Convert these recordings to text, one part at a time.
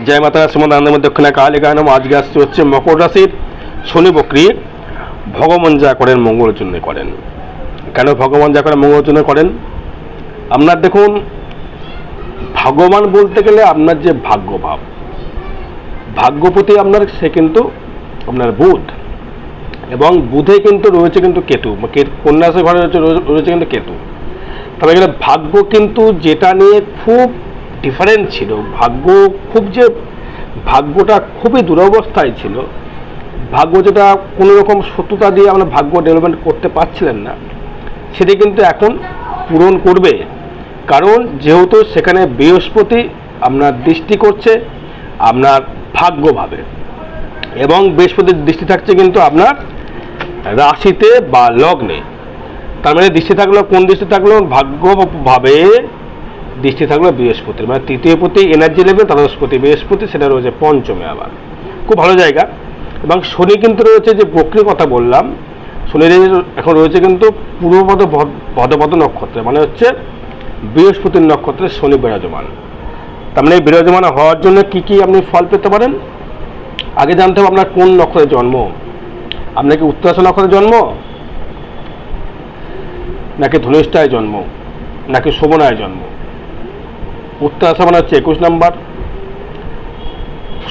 জয় মাতা শ্রীমদ আনন্দময় দক্ষিণা কালী গানম। আজকে আসছে হচ্ছে মকর রাশির শনি বক্রী। ভগবান যা করেন মঙ্গলের জন্য করেন। কেন ভগবান যা করেন মঙ্গলের জন্য করেন? আপনার দেখুন, ভগবান বলতে গেলে আপনার যে ভাগ্যভাব, ভাগ্যপতি আপনার, সে কিন্তু আপনার বুধ, এবং বুধে কিন্তু রয়েছে কিন্তু কেতু, কন্যা রাশির ঘরে রয়েছে কিন্তু কেতু। তবে এখানে ভাগ্য কিন্তু যেটা নিয়ে খুব ডিফারেন্ট ছিল, ভাগ্যটা খুবই দুরবস্থায় ছিল, ভাগ্য যেটা কোনো রকম সত্যতা দিয়ে আমরা ভাগ্য ডেভেলপমেন্ট করতে পারছিলেন না, সেটি কিন্তু এখন পূরণ করবে। কারণ যেহেতু সেখানে বৃহস্পতি আপনার দৃষ্টি করছে আপনার ভাগ্যভাবে, এবং বৃহস্পতির দৃষ্টি থাকছে কিন্তু আপনার রাশিতে বা লগ্নে। তার মানে দৃষ্টি থাকলো, কোন দৃষ্টি থাকলো? ভাগ্যভাবে দৃষ্টি থাকলো বৃহস্পতির, মানে তৃতীয় প্রতি এনার্জি লেভেল দ্বাদশপতি বৃহস্পতি, সেটা রয়েছে পঞ্চমে। আবার খুব ভালো জায়গা। এবং শনি কিন্তু রয়েছে, যে বক্রীর কথা বললাম, শনির এখন রয়েছে কিন্তু পূর্বপদ ভদ্রপদ নক্ষত্রে, মানে হচ্ছে বৃহস্পতির নক্ষত্রে শনি বিরাজমান। তার মানে বিরাজমান হওয়ার জন্য কি কি আপনি ফল পেতে পারেন? আগে জানতে হবে আপনার কোন নক্ষত্রে জন্ম। আপনার কি উত্তরাশা নক্ষত্রে জন্ম, নাকি ধনিষ্ঠায় জন্ম, নাকি শোভনায় জন্ম? উত্তরাশা মানে হচ্ছে 21 নম্বর,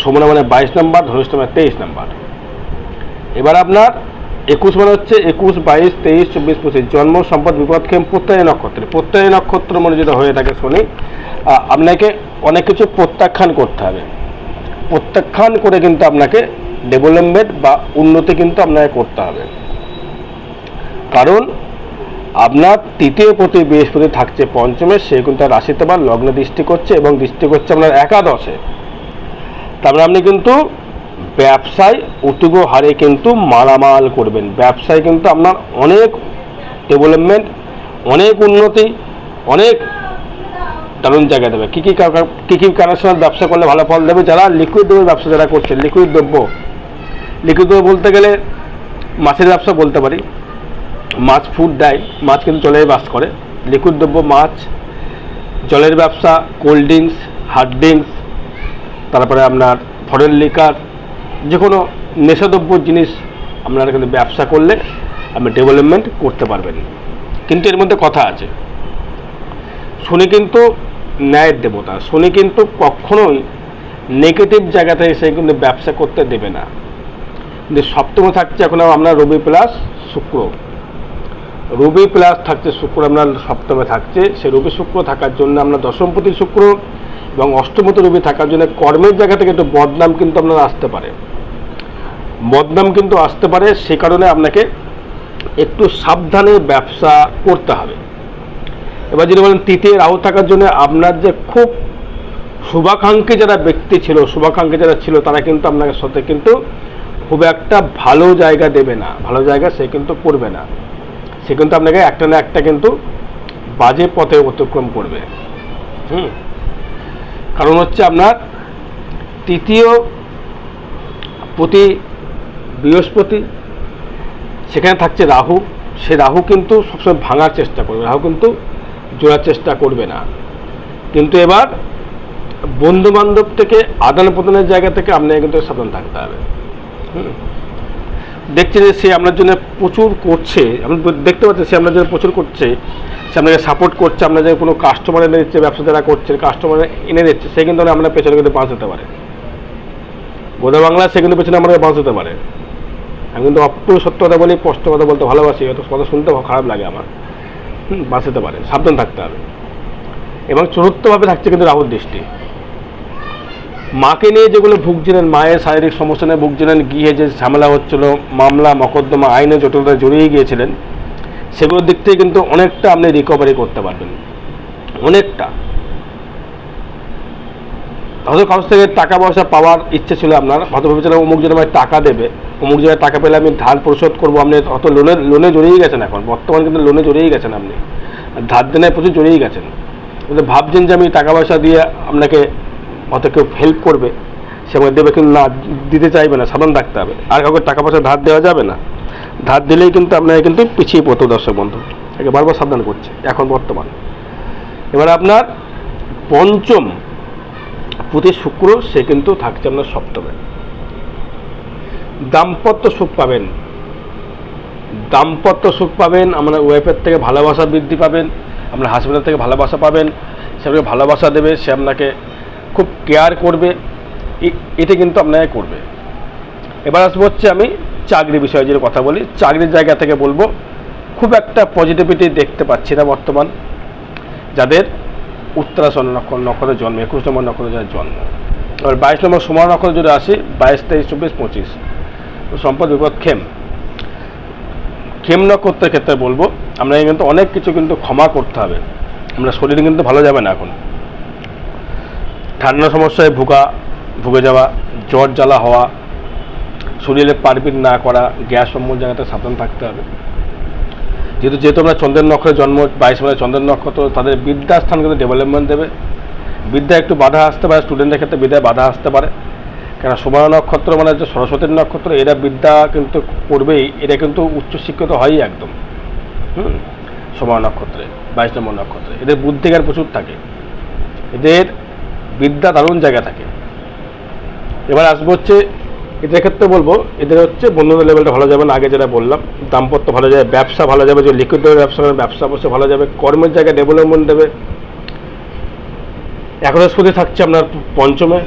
শোভনা মানে 22 নম্বর, ধনিষ্ঠা মানে 23 নম্বর। এবার আপনার 21 মানে হচ্ছে 21, 22, 23, 24, 25 জন্ম, সম্পদ, বিপদক্ষেম প্রত্যয় নক্ষত্রে। প্রত্যয় নক্ষত্র মানে যেটা হয়ে থাকে শনি, আপনাকে অনেক কিছু প্রত্যাখ্যান করতে হবে। প্রত্যাখ্যান করে কিন্তু আপনাকে ডেভেলপমেন্ট বা উন্নতি কিন্তু আপনাকে করতে হবে। কারণ আপনার তৃতীয় প্রতি বৃহস্পতি থাকছে পঞ্চমে, সে কিন্তু রাশিতে বা লগ্নে দৃষ্টি করছে, এবং দৃষ্টি করছে আপনার একাদশে। তারপরে আপনি কিন্তু ব্যবসায় অতীব হারে কিন্তু মালামাল করবেন। ব্যবসায় কিন্তু আপনার অনেক ডেভেলপমেন্ট, অনেক উন্নতি, অনেক দারুণ জায়গা দেবে। কী কী কানেকশনের ব্যবসা করলে ভালো ফল দেবে? যারা লিকুইড দ্রব্যের ব্যবসা যারা করছেন, লিকুইড দ্রব্য বলতে গেলে মাছের ব্যবসা বলতে পারি। মাছ ফুড দেয়, মাছ কিন্তু জলে বাস করে। লিকুইড দ্রব্য মাছ, জলের ব্যবসা, কোল্ড ড্রিঙ্কস, হার্ড ড্রিঙ্কস, তারপরে আপনার ফরেন লিকার, যে কোনো নেশাদ্রব্য জিনিস আপনারা কিন্তু ব্যবসা করলে আপনি ডেভেলপমেন্ট করতে পারবেন। কিন্তু এর মধ্যে কথা আছে, শনি কিন্তু ন্যায়ের দেবতা। শনি কিন্তু কখনোই নেগেটিভ জায়গাতে এসে কিন্তু ব্যবসা করতে দেবে না। কিন্তু সপ্তমে থাকছে এখন আপনার রবি প্লাস শুক্র। রবি প্লাস থাকছে শুক্র আপনার সপ্তমে থাকছে। সেই রবি শুক্র থাকার জন্য আপনার দশমপতি শুক্র এবং অষ্টমপতি রবি থাকার জন্য কর্মের জায়গা থেকে একটু বদনাম কিন্তু আপনার আসতে পারে। সে কারণে আপনাকে একটু সাবধানে ব্যবসা করতে হবে। এবার যদি বলেন তৃতীয় রাহু থাকার জন্য আপনার যে খুব শুভাকাঙ্ক্ষী যারা ব্যক্তি ছিল, তারা কিন্তু আপনার সাথে কিন্তু খুব একটা ভালো জায়গা দেবে না, ভালো জায়গা সে কিন্তু করবে না। সে কিন্তু আপনাকে একটা না একটা কিন্তু বাজে পথে অতিক্রম করবে। কারণ হচ্ছে আপনার তৃতীয় প্রতি বৃহস্পতি, সেখানে থাকছে রাহু। সে রাহু কিন্তু সবসময় ভাঙার চেষ্টা করবে, রাহু কিন্তু জোড়ার চেষ্টা করবে না। কিন্তু এবার বন্ধু বান্ধব থেকে আদান প্রদানের জায়গা থেকে আপনাকে কিন্তু সাবধান থাকতে হবে। দেখছে যে সে আপনার জন্য প্রচুর করছে, আপনি দেখতে পাচ্ছেন সে আপনার জন্য প্রচুর করছে, সে আপনাকে সাপোর্ট করছে। আপনার যে কোনো কাস্টমার এনে দিচ্ছে, ব্যবসা যারা করছে কাস্টমার এনে দিচ্ছে, সে কিন্তু আপনার পেছনে কিন্তু বাঁচ হতে পারে। গোদা বাংলা সে কিন্তু পেছনে আমাকে বাঁচ হতে পারে। আমি কিন্তু অপ্রিয় সত্য কথা বলি, স্পষ্ট কথা বলতে ভালোবাসি, হয়তো কথা শুনতে খারাপ লাগে আমার। বাঁচ হতে পারে, সাবধান থাকতে হবে। এবং চতুর্থভাবে থাকছে কিন্তু রাহুর দৃষ্টি। মাকে নিয়ে যেগুলো ভুগছিলেন, মায়ের শারীরিক সমস্যা নিয়ে ভুগছিলেন, গিয়ে যে ঝামেলা হচ্ছিল, মামলা মকদ্দমা আইনে জটিলতায় জড়িয়ে গিয়েছিলেন, সেগুলোর দিক থেকে কিন্তু অনেকটা আপনি রিকভারি করতে পারবেন, অনেকটা। হয়তো কারোর থেকে টাকা পয়সা পাওয়ার ইচ্ছে ছিল আপনার, হয়তো ভেবেছিলেন অমুক জন আমায় টাকা দেবে, অমুক জায়গায় টাকা পেলে আমি ধার পরিশোধ করবো। আপনি হয়তো লোনে জড়িয়ে গেছেন, এখন বর্তমানে কিন্তু লোনে জড়িয়ে গেছেন, আপনি ধার দেনায় প্রচুর জড়িয়ে গেছেন। কিন্তু ভাবছেন যে আমি টাকা পয়সা দিয়ে আপনাকে হয়তো কেউ হেল্প করবে, সে আমাকে দেবে, কিন্তু না, দিতে চাইবে না, সাবধান থাকতে হবে। আর কাউকে টাকা পয়সা ধার দেওয়া যাবে না, ধার দিলেই কিন্তু আপনাকে কিন্তু পিছিয়ে পড়তো। দর্শক বন্ধু, একে বারবার সাবধান করছে এখন বর্তমান। এবার আপনার প্রতি শুক্র সে কিন্তু থাকছে আপনার সপ্তমে। দাম্পত্য সুখ পাবেন, দাম্পত্য সুখ পাবেন, আপনার ওয়াইফের থেকে ভালোবাসা বৃদ্ধি পাবেন, আপনার হাজব্যান্ডের থেকে ভালোবাসা পাবেন, সে আপনাকে ভালোবাসা দেবে, সে আপনাকে খুব কেয়ার করবে, এটা কিন্তু আপনাকে করবে। এবার আসবো হচ্ছে আমি চাকরি বিষয়ে যদি কথা বলি, চাকরির জায়গা থেকে বলবো খুব একটা পজিটিভিটি দেখতে পাচ্ছি না বর্তমান যাদের উত্তরাষাঢ় নক্ষত্রের জন্ম, 21 নম্বর নক্ষত্রের জন্ম। এবার 22 নম্বর সময় নক্ষত্র যদি আসি, 22, 23, 24, 25 সম্পদ বিপদ খেম, খেম নক্ষত্রের ক্ষেত্রে বলবো আমরা কিন্তু অনেক কিছু কিন্তু ক্ষমা করতে হবে, আমরা শরীর কিন্তু ভালো যাবে না এখন। ঠান্ডা সমস্যায় ভুগে যাওয়া, জ্বর জ্বালা হওয়া, শরীরে পারপিট না করা, গ্যাস সম্বন্ধ জায়গাতে সাবধান থাকতে হবে। যেহেতু আমরা চন্দ্রের নক্ষত্রে জন্ম, 22 মানে চন্দ্রের নক্ষত্র, তাদের বিদ্যাস্থান কিন্তু ডেভেলপমেন্ট দেবে। বিদ্যা একটু বাধা আসতে পারে, স্টুডেন্টের ক্ষেত্রে বিদ্যায় বাধা আসতে পারে, কেন সুবর্ণ নক্ষত্র মানে হচ্ছে সরস্বতীর নক্ষত্র, এরা বিদ্যা কিন্তু করবেই, এটা কিন্তু উচ্চশিক্ষিত হয়ই একদম। সুবর্ণ নক্ষত্রে 22 নম্বর নক্ষত্রে এদের বুদ্ধিজ্ঞান প্রচুর থাকে, এদের বিদ্যা দারুণ জায়গা থাকে। এবার আসবো হচ্ছে এদের ক্ষেত্রে বলবো এদের হচ্ছে বন্ধুদের লেভেলটা ভালো যাবে না, আগে যেটা বললাম, দাম্পত্য ভালো যাবে, ব্যবসা ভালো যাবে, যে লিকুইড ব্যবসা করেন ব্যবসা অবশ্যই ভালো যাবে, কর্মের জায়গায় ডেভেলপমেন্ট দেবে। একাদশপতি থাকছে আপনার পঞ্চমে,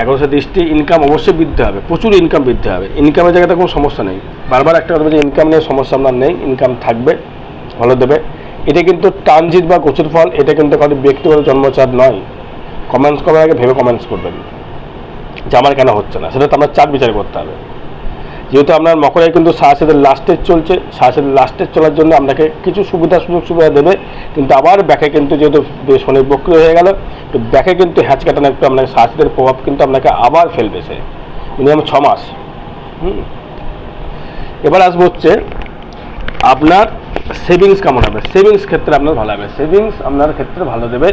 একাদশের দৃষ্টি, ইনকাম অবশ্যই বৃদ্ধি হবে, প্রচুর ইনকাম বৃদ্ধি হবে, ইনকামের জায়গাতে কোনো সমস্যা নেই। বারবার একটা কথা বলছি, ইনকাম নিয়ে সমস্যা আপনার নেই, ইনকাম থাকবে, ভালো দেবে। এটা কিন্তু ট্রানজিট বা গোচর ফল, এটা কিন্তু কারো ব্যক্তিগত জন্মচাঁদ নয়। কমেন্টস করার আগে ভেবে কমেন্টস করবেন যে আমার কেন হচ্ছে না, সেটা তো আপনার চাঁদ বিচার করতে হবে। যেহেতু আপনার মকরে কিন্তু সাড়ে লাস্টের চলছে, সাড়ে লাস্টের চলার জন্য আপনাকে কিছু সুযোগ সুবিধা দেবে, কিন্তু আবার ব্যাকে কিন্তু যেহেতু শনি বক্রি হয়ে গেল, তো ব্যাকে কিন্তু হ্যাচ কাটানো একটু আপনাকে সাড়ে প্রভাব কিন্তু আপনাকে আবার ফেলবে, সে মিনিমাম 6 মাস। এবার আসবো হচ্ছে আপনার সেভিংস কেমন হবে, সেভিংস ক্ষেত্রে আপনার ভালো হবে, সেভিংস আপনার ক্ষেত্রে ভালো দেবে,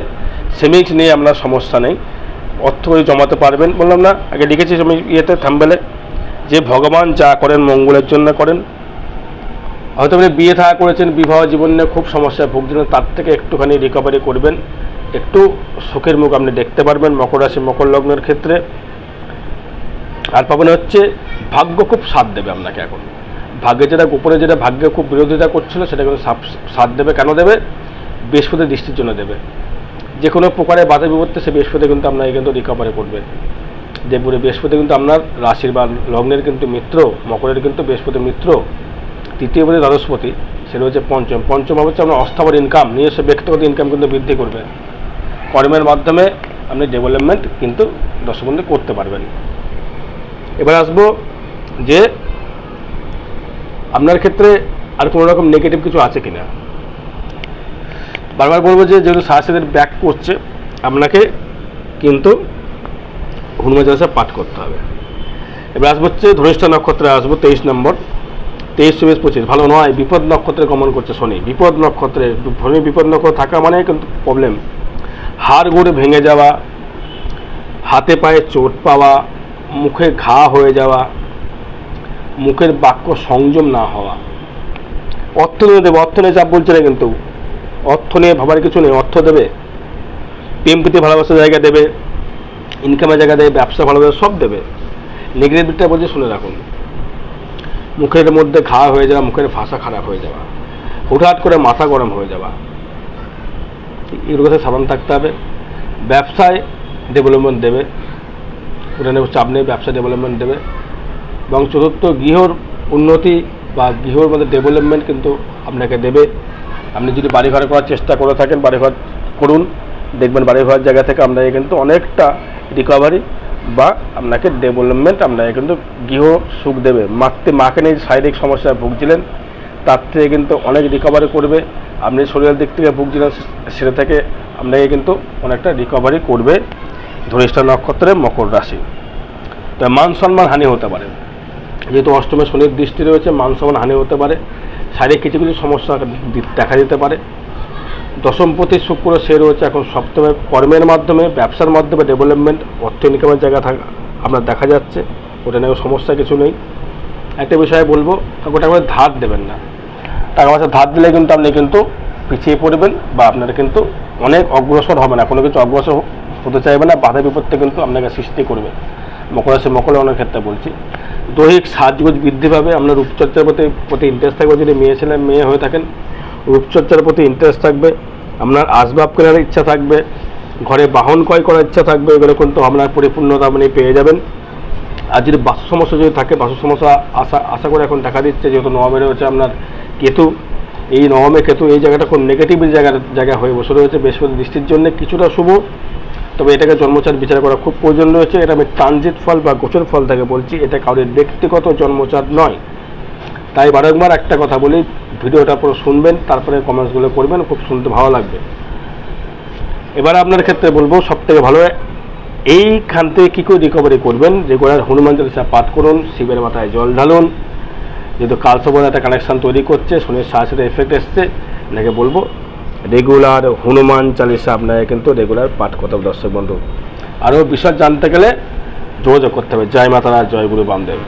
সেভিংস নিয়ে আপনার সমস্যা নেই, অর্থ জমাতে পারবেন। বললাম না আগে লিখেছি আমি ইয়েতে থাম্বেলে, যে ভগবান যা করেন মঙ্গলের জন্য করেন। হয়তো আপনি বিয়ে থাকা করেছেন, বিবাহ জীবনে খুব সমস্যায় ভুগছিলেন, তার থেকে একটুখানি রিকভারি করবেন, একটু সুখের মুখ আপনি দেখতে পারবেন মকর রাশি মকর লগ্নের ক্ষেত্রে। আর পাবেন হচ্ছে ভাগ্য খুব সাথ দেবে আপনাকে এখন, ভাগ্যে যেটা গোপনে যেটা ভাগ্যে খুব বিরোধিতা করছিল সেটা কিন্তু সাথ দেবে। কেন দেবে? বৃহস্পতি দৃষ্টির জন্য দেবে। যে কোনো প্রকারে বাধা বিপত্তি সে বৃহস্পতি কিন্তু আপনাকে কিন্তু রিকভারি করবে। যে বৃহস্পতি কিন্তু আপনার রাশির বা লগ্নের কিন্তু মিত্র, মকরের কিন্তু বৃহস্পতি মিত্র, তৃতীয় পতি দ্বাদশপতি, সেটা হচ্ছে পঞ্চম হচ্ছে আপনার অস্থাবর ইনকাম, নিজস্ব ব্যক্তিগত ইনকাম কিন্তু বৃদ্ধি করবে। কর্মের মাধ্যমে আপনি ডেভেলপমেন্ট কিন্তু দশবন্ধে করতে পারবেন। এবার আসবো যে আপনার ক্ষেত্রে আর কোনো রকম নেগেটিভ কিছু আছে কিনা। বারবার বলবো যে যেহেতু সারাসাদের ব্যাক করছে, আপনাকে কিন্তু হনুমান চালিসা পাঠ করতে হবে। এবার আসবো হচ্ছে ধনিষ্ঠা নক্ষত্রে আসবো 23 নম্বর, 23, 24, 25 ভালো নয়, বিপদ নক্ষত্রে গমন করছে শনি। বিপদ নক্ষত্রে শনি বিপদ নক্ষত্র থাকা মানে কিন্তু প্রবলেম, হাড় গোড়ে ভেঙে যাওয়া, হাতে পায়ে চোট পাওয়া, মুখে ঘা হয়ে যাওয়া, মুখের বাক্য সংযম না হওয়া। অর্থ নিয়ে দেবে, অর্থ নিয়ে চাপ বলছে না, কিন্তু অর্থ নিয়ে ভাবার কিছু নেই, অর্থ দেবে, প্রেম প্রীতি ভালোবাসার জায়গা দেবে, ইনকামের জায়গা দেবে, ব্যবসা ভালোবাসা সব দেবে। নেগেটিভটা বলছে শুনে রাখুন, মুখের মধ্যে ঘা হয়ে যাওয়া, মুখের ভাষা খারাপ হয়ে যাওয়া, হুটহাট করে মাথা গরম হয়ে যাওয়া, এগুলোর কাছে সাবধান থাকতে হবে। ব্যবসায় ডেভেলপমেন্ট দেবে, ওটা নিয়ে চাপ নেই, ব্যবসা ডেভেলপমেন্ট দেবে। এবং চতুর্থ গৃহর উন্নতি বা গৃহর মধ্যে ডেভেলপমেন্ট কিন্তু আপনাকে দেবে। আপনি যদি বাড়িঘর করার চেষ্টা করে থাকেন, বাড়িঘর করুন, দেখবেন বাড়িঘর জায়গা থেকে আপনাকে কিন্তু অনেকটা রিকভারি বা আপনাকে ডেভেলপমেন্ট আপনাকে কিন্তু গৃহ সুখ দেবে। মাকে নিয়ে শারীরিক সমস্যায় ভুগছিলেন, তার থেকে কিন্তু অনেক রিকভারি করবে। আপনি শরীরের দিক থেকে ভুগছিলেন, সেটা থেকে আপনাকে কিন্তু অনেকটা রিকভারি করবে। ধনিষ্ঠা নক্ষত্রে মকর রাশি। তো মান সম্মান হানি হতে পারে, যেহেতু অষ্টমে শনির দৃষ্টি রয়েছে, মান সম্মান হানি হতে পারে, শারীরিক কিছু কিছু সমস্যা দেখা দিতে পারে। দশমপতি শুক্র সে রয়েছে এখন সপ্তমে, কর্মের মাধ্যমে ব্যবসার মাধ্যমে ডেভেলপমেন্ট, অর্থ ইনকামের জায়গা থাকা আপনার দেখা যাচ্ছে, ওটা নিয়ে সমস্যা কিছু নেই। একটা বিষয়ে বলবো, টাকা পয়সা ধার দেবেন না, টাকা পয়সা ধার দিলে কিন্তু আপনি কিন্তু পিছিয়ে পড়বেন বা আপনারা কিন্তু অনেক অগ্রসর হবে না, কোনো কিছু অগ্রসর হতে চাইবে না, বাধা বিপত্তি কিন্তু আপনাকে সৃষ্টি করবে। মকর রাশি মকর লগ্নের ক্ষেত্রে বলছি, দৈহিক সাজগোজ বৃদ্ধি পাবে, আপনার রূপচর্চার প্রতি ইন্টারেস্ট থাকবে। যদি মেয়ে হয়ে থাকেন, রূপচর্চার প্রতি ইন্টারেস্ট থাকবে, আপনার আসবাব কেনার ইচ্ছা থাকবে, ঘরে বাহন ক্রয় করার ইচ্ছা থাকবে, এগুলো কিন্তু আপনার পরিপূর্ণতা আপনি পেয়ে যাবেন। আর যদি বাস্তু সমস্যা যদি থাকে, বাস্তু সমস্যা আশা করে এখন দেখা দিচ্ছে, যেহেতু নবমে রয়েছে আপনার কেতু, এই নবমে কেতু এই জায়গাটা খুব নেগেটিভ জায়গা হয়ে বসে রয়েছে। বৃহস্পতি দৃষ্টির জন্য কিছুটা শুভ, তবে এটাকে জন্মচার বিচার করা খুব প্রয়োজন রয়েছে। এটা আমি ট্রানজিট ফল বা গোচর ফল থেকে বলছি, এটা কারোর ব্যক্তিগত জন্মচার নয়। তাই বারংবার একটা কথা বলি, ভিডিওটা পুরো শুনবেন, তারপরে কমেন্টসগুলো করবেন, খুব শুনতে ভালো লাগবে। এবার আপনার ক্ষেত্রে বলবো সবথেকে ভালো এইখান থেকে কী করে রিকভারি করবেন। রেগুলার হনুমান চালিসা পাঠ করুন, শিবের মাথায় জল ঢালুন। যেহেতু কালসর্পের একটা কানেকশান তৈরি করছে, শনির সাথে এফেক্ট এসছে, আপনাকে বলবো রেগুলার হনুমান চালিসা আপনাকে কিন্তু রেগুলার পাঠ করতে হবে। দর্শক বন্ধু, আরও বিষয় জানতে গেলে যোগাযোগ করতে হবে। জয় মাতারা, জয় গুরু বামদেব।